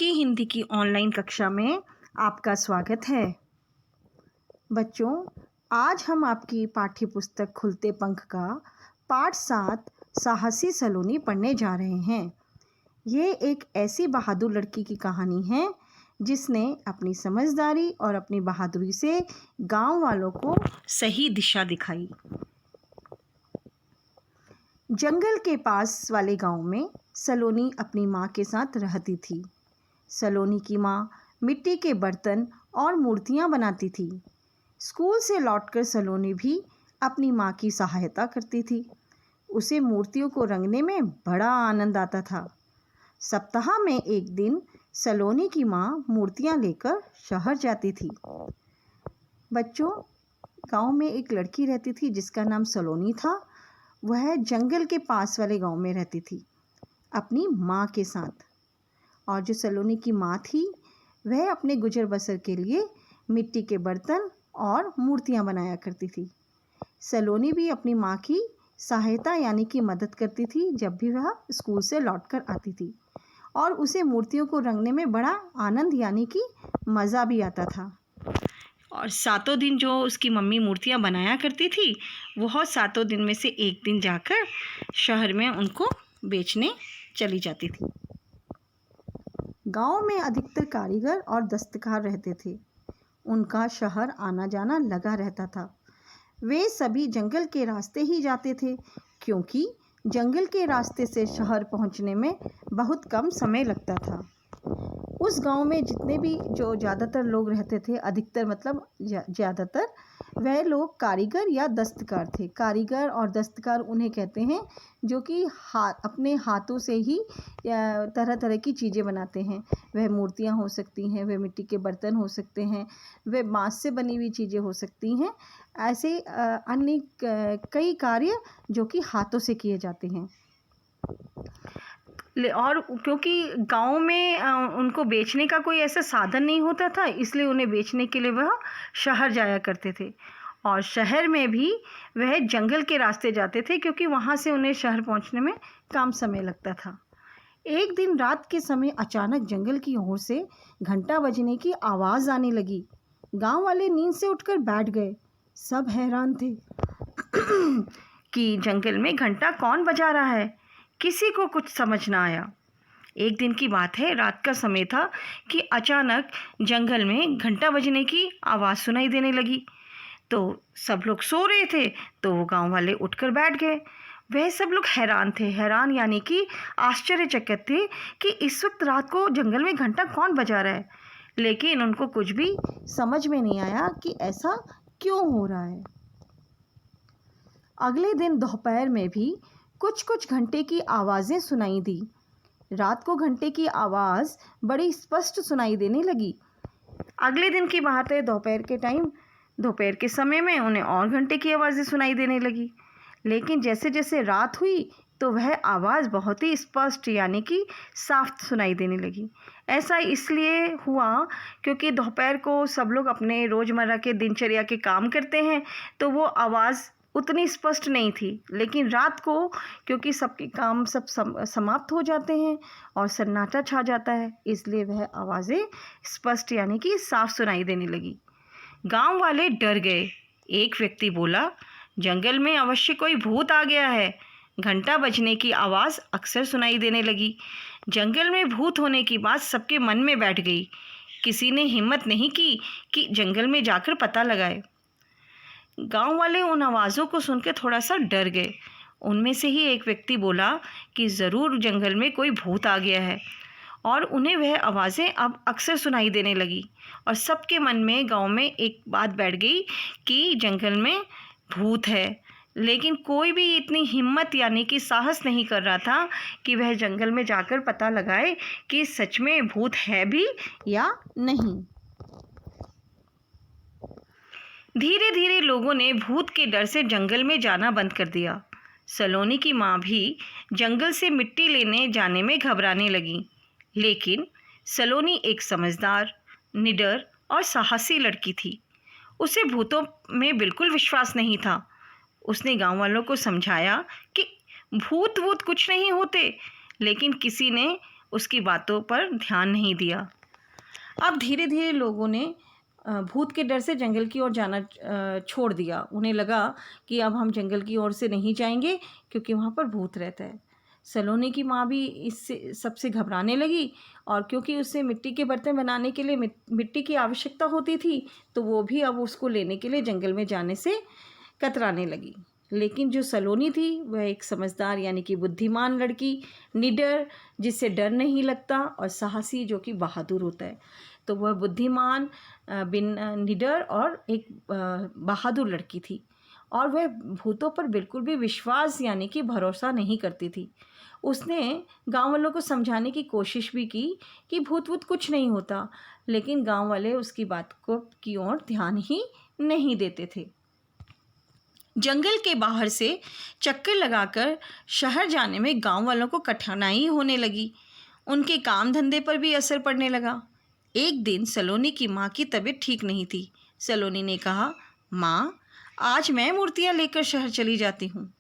की हिंदी की ऑनलाइन कक्षा में आपका स्वागत है। बच्चों, आज हम आपकी पाठ्य पुस्तक खुलते पंख का पाठ 7 साहसी सलोनी पढ़ने जा रहे हैं। ये एक ऐसी बहादुर लड़की की कहानी है जिसने अपनी समझदारी और अपनी बहादुरी से गांव वालों को सही दिशा दिखाई। जंगल के पास वाले गांव में सलोनी अपनी माँ के साथ रहती थी। सलोनी की माँ मिट्टी के बर्तन और मूर्तियाँ बनाती थी। स्कूल से लौटकर सलोनी भी अपनी माँ की सहायता करती थी। उसे मूर्तियों को रंगने में बड़ा आनंद आता था। सप्ताह में एक दिन सलोनी की माँ मूर्तियाँ लेकर शहर जाती थी। बच्चों, गांव में एक लड़की रहती थी जिसका नाम सलोनी था। वह जंगल के पास वाले गांव में रहती थी अपनी माँ के साथ। और जो सलोनी की माँ थी वह अपने गुजर बसर के लिए मिट्टी के बर्तन और मूर्तियाँ बनाया करती थी। सलोनी भी अपनी माँ की सहायता यानी कि मदद करती थी जब भी वह स्कूल से लौटकर आती थी, और उसे मूर्तियों को रंगने में बड़ा आनंद यानी कि मज़ा भी आता था। और 7 दिन जो उसकी मम्मी मूर्तियाँ बनाया करती थी, वह 7 दिन में से एक दिन जाकर शहर में उनको बेचने चली जाती थी। गांव में अधिकतर कारीगर और दस्तकार रहते थे। उनका शहर आना जाना लगा रहता था। वे सभी जंगल के रास्ते ही जाते थे, क्योंकि जंगल के रास्ते से शहर पहुंचने में बहुत कम समय लगता था। उस गांव में जितने भी जो ज़्यादातर लोग रहते थे, अधिकतर मतलब ज़्यादातर वह लोग कारीगर या दस्तकार थे। कारीगर और दस्तकार उन्हें कहते हैं जो कि अपने हाथों से ही तरह तरह की चीज़ें बनाते हैं। वह मूर्तियां हो सकती हैं, वह मिट्टी के बर्तन हो सकते हैं, वह बांस से बनी हुई चीज़ें हो सकती हैं। ऐसे अन्य कई कार्य जो कि हाथों से किए जाते हैं। और क्योंकि गांव में उनको बेचने का कोई ऐसा साधन नहीं होता था, इसलिए उन्हें बेचने के लिए वह शहर जाया करते थे। और शहर में भी वह जंगल के रास्ते जाते थे, क्योंकि वहाँ से उन्हें शहर पहुँचने में कम समय लगता था। एक दिन रात के समय अचानक जंगल की ओर से घंटा बजने की आवाज़ आने लगी। गांव वाले नींद से उठकर बैठ गए। सब हैरान थे कि जंगल में घंटा कौन बजा रहा है। किसी को कुछ समझ ना आया। एक दिन की बात है, रात का समय था कि अचानक जंगल में घंटा बजने की आवाज़ सुनाई देने लगी। तो सब लोग सो रहे थे, तो वो गांव वाले उठकर बैठ गए। वह सब लोग हैरान थे, हैरान यानी कि आश्चर्यचकित थे कि इस वक्त रात को जंगल में घंटा कौन बजा रहा है। लेकिन उनको कुछ भी समझ में नहीं आया कि ऐसा क्यों हो रहा है। अगले दिन दोपहर में भी कुछ कुछ घंटे की आवाज़ें सुनाई दी। रात को घंटे की आवाज़ बड़ी स्पष्ट सुनाई देने लगी। अगले दिन की बात है, दोपहर के समय में उन्हें और घंटे की आवाज़ें सुनाई देने लगी। लेकिन जैसे जैसे रात हुई तो वह आवाज़ बहुत ही स्पष्ट यानी कि साफ सुनाई देने लगी। ऐसा इसलिए हुआ क्योंकि दोपहर को सब लोग अपने रोज़मर्रा के दिनचर्या के काम करते हैं, तो वो आवाज़ उतनी स्पष्ट नहीं थी। लेकिन रात को क्योंकि सबके काम सब समाप्त हो जाते हैं और सन्नाटा छा जाता है, इसलिए वह आवाज़ें स्पष्ट यानी कि साफ सुनाई देने लगी। गांव वाले डर गए। एक व्यक्ति बोला, जंगल में अवश्य कोई भूत आ गया है। घंटा बजने की आवाज़ अक्सर सुनाई देने लगी। जंगल में भूत होने की बात सबके मन में बैठ गई। किसी ने हिम्मत नहीं की कि जंगल में जाकर पता लगाए। गांव वाले उन आवाज़ों को सुनकर थोड़ा सा डर गए। उनमें से ही एक व्यक्ति बोला कि ज़रूर जंगल में कोई भूत आ गया है, और उन्हें वह आवाज़ें अब अक्सर सुनाई देने लगी। और सबके मन में गांव में एक बात बैठ गई कि जंगल में भूत है। लेकिन कोई भी इतनी हिम्मत यानी कि साहस नहीं कर रहा था कि वह जंगल में जाकर पता लगाए कि सच में भूत है भी या नहीं। धीरे धीरे लोगों ने भूत के डर से जंगल में जाना बंद कर दिया। सलोनी की माँ भी जंगल से मिट्टी लेने जाने में घबराने लगी। लेकिन सलोनी एक समझदार, निडर और साहसी लड़की थी। उसे भूतों में बिल्कुल विश्वास नहीं था। उसने गांव वालों को समझाया कि भूत कुछ नहीं होते, लेकिन किसी ने उसकी बातों पर ध्यान नहीं दिया। अब धीरे धीरे लोगों ने भूत के डर से जंगल की ओर जाना छोड़ दिया। उन्हें लगा कि अब हम जंगल की ओर से नहीं जाएंगे क्योंकि वहाँ पर भूत रहता है। सलोनी की माँ भी इससे सबसे घबराने लगी, और क्योंकि उसे मिट्टी के बर्तन बनाने के लिए मिट्टी की आवश्यकता होती थी, तो वो भी अब उसको लेने के लिए जंगल में जाने से कतराने लगी। लेकिन जो सलोनी थी वह एक समझदार यानी कि बुद्धिमान लड़की, निडर, जिससे डर नहीं लगता, और साहसी, जो कि बहादुर होता है। तो वह बुद्धिमान, निडर और एक बहादुर लड़की थी, और वह भूतों पर बिल्कुल भी विश्वास यानी कि भरोसा नहीं करती थी। उसने गांव वालों को समझाने की कोशिश भी कि भूत वूत कुछ नहीं होता, लेकिन गांव वाले उसकी बात की ओर ध्यान ही नहीं देते थे। जंगल के बाहर से चक्कर लगाकर शहर जाने में गांव वालों को कठिनाई होने लगी। उनके काम धंधे पर भी असर पड़ने लगा। एक दिन सलोनी की माँ की तबीयत ठीक नहीं थी। सलोनी ने कहा, माँ, आज मैं मूर्तियाँ लेकर शहर चली जाती हूँ।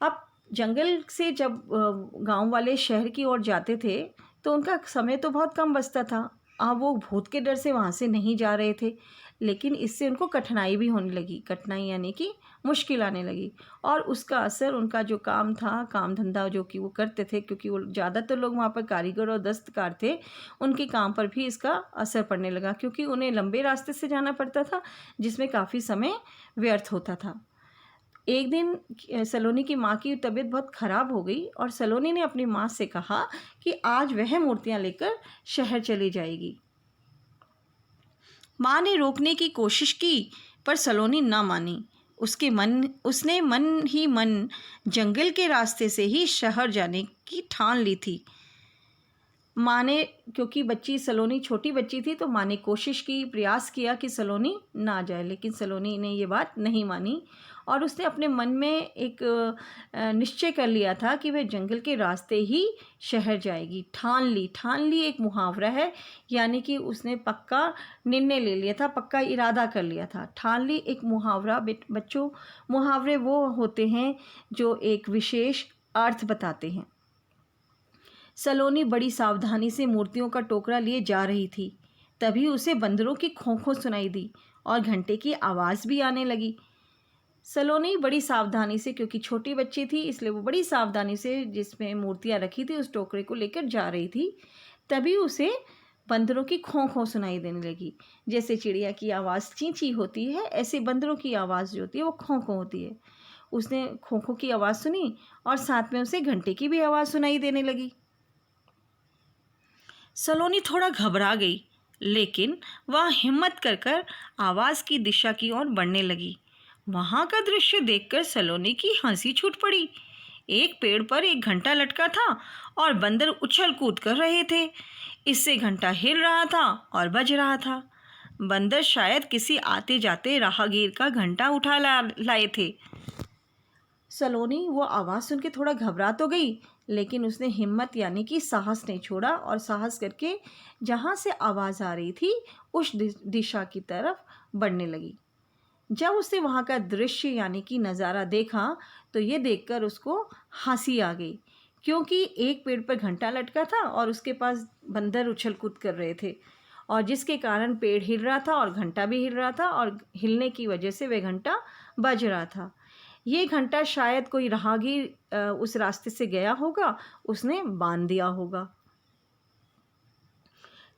अब जंगल से जब गांव वाले शहर की ओर जाते थे तो उनका समय तो बहुत कम बचता था। अब वो भूत के डर से वहाँ से नहीं जा रहे थे, लेकिन इससे उनको कठिनाई भी होने लगी। कठिनाई यानी कि मुश्किल आने लगी, और उसका असर उनका जो काम था, काम धंधा जो कि वो करते थे, क्योंकि वो ज़्यादातर लोग वहाँ पर कारीगर और दस्तकार थे, उनके काम पर भी इसका असर पड़ने लगा, क्योंकि उन्हें लंबे रास्ते से जाना पड़ता था जिसमें काफ़ी समय व्यर्थ होता था। एक दिन सलोनी की माँ की तबीयत बहुत ख़राब हो गई, और सलोनी ने अपनी माँ से कहा कि आज वह मूर्तियाँ लेकर शहर चली जाएगी। माँ ने रोकने की कोशिश की, पर सलोनी ना मानी। उसने मन ही मन जंगल के रास्ते से ही शहर जाने की ठान ली थी। माँ ने, क्योंकि सलोनी छोटी बच्ची थी, तो माँ ने कोशिश की, प्रयास किया कि सलोनी ना जाए, लेकिन सलोनी ने ये बात नहीं मानी, और उसने अपने मन में एक निश्चय कर लिया था कि वह जंगल के रास्ते ही शहर जाएगी। ठान ली एक मुहावरा है, यानी कि उसने पक्का निर्णय ले लिया था, पक्का इरादा कर लिया था। ठान ली एक मुहावरा, बच्चों, मुहावरे वो होते हैं जो एक विशेष अर्थ बताते हैं। सलोनी बड़ी सावधानी से मूर्तियों का टोकरा लिए जा रही थी। तभी उसे बंदरों की खों-खों सुनाई दी और घंटे की आवाज़ भी आने लगी। सलोनी बड़ी सावधानी से, क्योंकि छोटी बच्ची थी इसलिए वो बड़ी सावधानी से जिसमें मूर्तियाँ रखी थी उस टोकरे को लेकर जा रही थी। तभी उसे बंदरों की खों-खों सुनाई देने लगी। जैसे चिड़िया की आवाज़ चीं-चीं होती है, ऐसे बंदरों की आवाज़ जो होती है वो खों-खों होती है। उसने खों-खों की आवाज़ सुनी, और साथ में उसे घंटे की भी आवाज़ सुनाई देने लगी। सलोनी थोड़ा घबरा गई, लेकिन वह हिम्मत कर आवाज़ की दिशा की ओर बढ़ने लगी। वहाँ का दृश्य देखकर सलोनी की हंसी छूट पड़ी। एक पेड़ पर एक घंटा लटका था और बंदर उछल कूद कर रहे थे। इससे घंटा हिल रहा था और बज रहा था। बंदर शायद किसी आते जाते राहगीर का घंटा उठा लाए थे। सलोनी वो आवाज़ सुन के थोड़ा घबरा तो गई, लेकिन उसने हिम्मत यानी कि साहस नहीं छोड़ा, और साहस करके जहाँ से आवाज़ आ रही थी उस दिशा की तरफ बढ़ने लगी। जब उसने वहाँ का दृश्य यानी कि नज़ारा देखा, तो ये देखकर उसको हंसी आ गई, क्योंकि एक पेड़ पर घंटा लटका था और उसके पास बंदर उछल कूद कर रहे थे, और जिसके कारण पेड़ हिल रहा था और घंटा भी हिल रहा था, और हिलने की वजह से वह घंटा बज रहा था। ये घंटा शायद कोई राहगीर उस रास्ते से गया होगा, उसने बांध दिया होगा।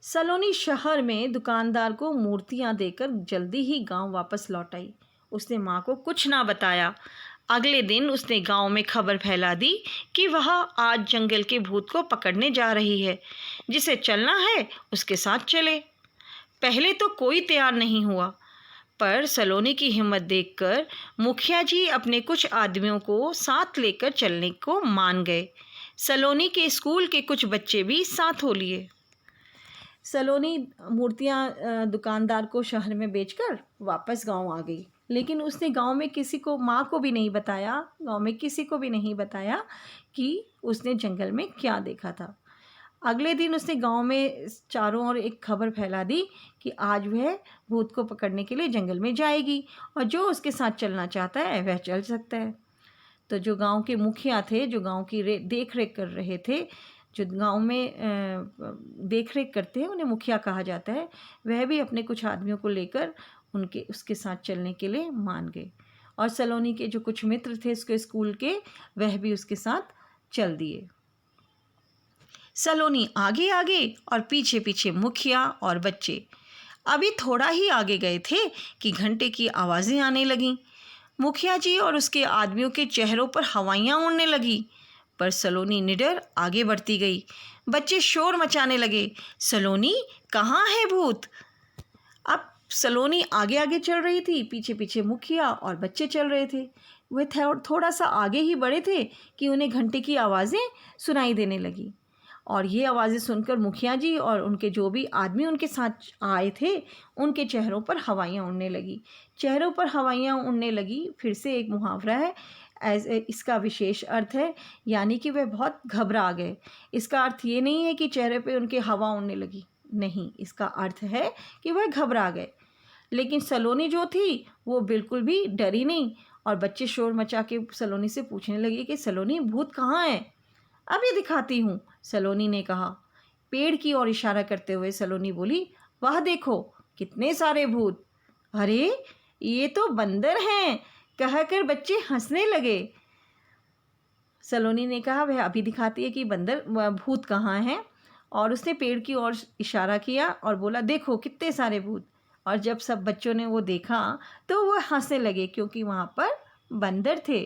सलोनी शहर में दुकानदार को मूर्तियां देकर जल्दी ही गांव वापस लौट आई। उसने माँ को कुछ ना बताया। अगले दिन उसने गांव में खबर फैला दी कि वह आज जंगल के भूत को पकड़ने जा रही है। जिसे चलना है उसके साथ चले। पहले तो कोई तैयार नहीं हुआ, पर सलोनी की हिम्मत देखकर मुखिया जी अपने कुछ आदमियों को साथ लेकर चलने को मान गए। सलोनी के स्कूल के कुछ बच्चे भी साथ हो लिए। सलोनी मूर्तियाँ दुकानदार को शहर में बेचकर वापस गांव आ गई, लेकिन उसने गांव में किसी को, माँ को भी नहीं बताया, गांव में किसी को भी नहीं बताया कि उसने जंगल में क्या देखा था। अगले दिन उसने गांव में चारों ओर एक खबर फैला दी कि आज वह भूत को पकड़ने के लिए जंगल में जाएगी, और जो उसके साथ चलना चाहता है वह चल सकता है। तो जो गांव के मुखिया थे, जो गांव की देख रेख कर रहे थे, जो गांव में देख रेख करते हैं उन्हें मुखिया कहा जाता है, वह भी अपने कुछ आदमियों को लेकर उसके साथ चलने के लिए मान गए। और सलोनी के जो कुछ मित्र थे उसके स्कूल के, वह भी उसके साथ चल दिए। सलोनी आगे आगे और पीछे पीछे मुखिया और बच्चे। अभी थोड़ा ही आगे गए थे कि घंटे की आवाज़ें आने लगीं। मुखिया जी और उसके आदमियों के चेहरों पर हवाइयाँ उड़ने लगी, पर सलोनी निडर आगे बढ़ती गई। बच्चे शोर मचाने लगे, सलोनी कहाँ है भूत? अब सलोनी आगे आगे चल रही थी, पीछे पीछे मुखिया और बच्चे चल रहे थे। वे थोड़ा सा आगे ही बढ़े थे कि उन्हें घंटे की आवाज़ें सुनाई देने लगी। और ये आवाज़ें सुनकर मुखिया जी और उनके जो भी आदमी उनके साथ आए थे, उनके चेहरों पर हवाइयाँ उड़ने लगी। चेहरों पर हवाइयाँ उड़ने लगी फिर से एक मुहावरा है, इसका विशेष अर्थ है यानी कि वह बहुत घबरा गए। इसका अर्थ ये नहीं है कि चेहरे पे उनके हवा उड़ने लगी, नहीं, इसका अर्थ है कि वह घबरा गए। लेकिन सलोनी जो थी वो बिल्कुल भी डरी नहीं, और बच्चे शोर मचा के सलोनी से पूछने लगे कि सलोनी भूत कहाँ है? अभी दिखाती हूँ, सलोनी ने कहा। पेड़ की ओर इशारा करते हुए सलोनी बोली, वह देखो कितने सारे भूत। अरे ये तो बंदर हैं, कहकर बच्चे हंसने लगे। सलोनी ने कहा वह अभी दिखाती है कि भूत कहाँ हैं, और उसने पेड़ की ओर इशारा किया और बोला देखो कितने सारे भूत। और जब सब बच्चों ने वो देखा तो वह हंसने लगे क्योंकि वहाँ पर बंदर थे।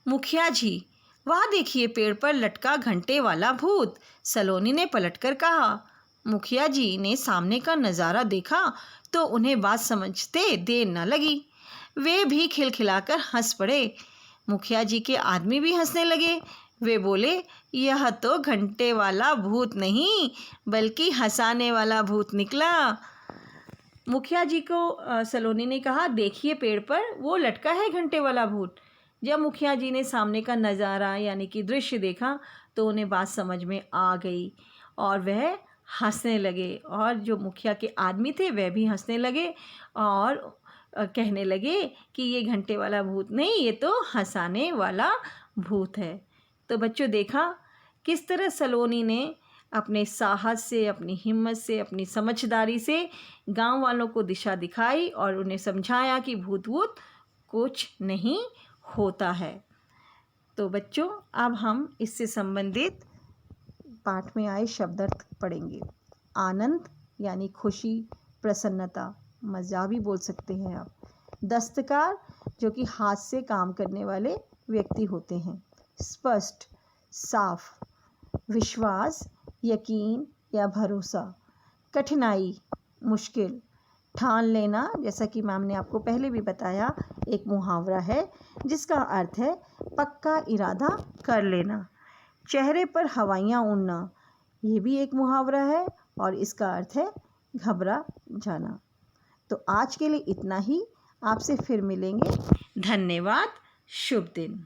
मुखिया जी, वहाँ देखिए पेड़ पर लटका घंटे वाला भूत, सलोनी ने पलटकर कहा। मुखिया जी ने सामने का नज़ारा देखा तो उन्हें बात समझते देर न लगी। वे भी खिलखिलाकर हंस पड़े। मुखिया जी के आदमी भी हंसने लगे। वे बोले, यह तो घंटे वाला भूत नहीं बल्कि हंसाने वाला भूत निकला। मुखिया जी को सलोनी ने कहा, देखिए पेड़ पर वो लटका है घंटे वाला भूत। जब मुखिया जी ने सामने का नज़ारा यानी कि दृश्य देखा तो उन्हें बात समझ में आ गई और वह हंसने लगे, और जो मुखिया के आदमी थे वह भी हंसने लगे और कहने लगे कि ये घंटे वाला भूत नहीं, ये तो हंसाने वाला भूत है। तो बच्चों देखा किस तरह सलोनी ने अपने साहस से, अपनी हिम्मत से, अपनी समझदारी से गांव वालों को दिशा दिखाई और उन्हें समझाया कि भूत वूत कुछ नहीं होता है। तो बच्चों अब हम इससे संबंधित पाठ में आए शब्दार्थ पढ़ेंगे। आनंद यानी खुशी, प्रसन्नता, मज़ा भी बोल सकते हैं आप। दस्तकार जो कि हाथ से काम करने वाले व्यक्ति होते हैं। स्पष्ट, साफ। विश्वास, यकीन या भरोसा। कठिनाई, मुश्किल। ठान लेना, जैसा कि मैम ने आपको पहले भी बताया, एक मुहावरा है जिसका अर्थ है पक्का इरादा कर लेना। चेहरे पर हवाइयाँ उड़ना, ये भी एक मुहावरा है और इसका अर्थ है घबरा जाना। तो आज के लिए इतना ही, आपसे फिर मिलेंगे। धन्यवाद, शुभ दिन।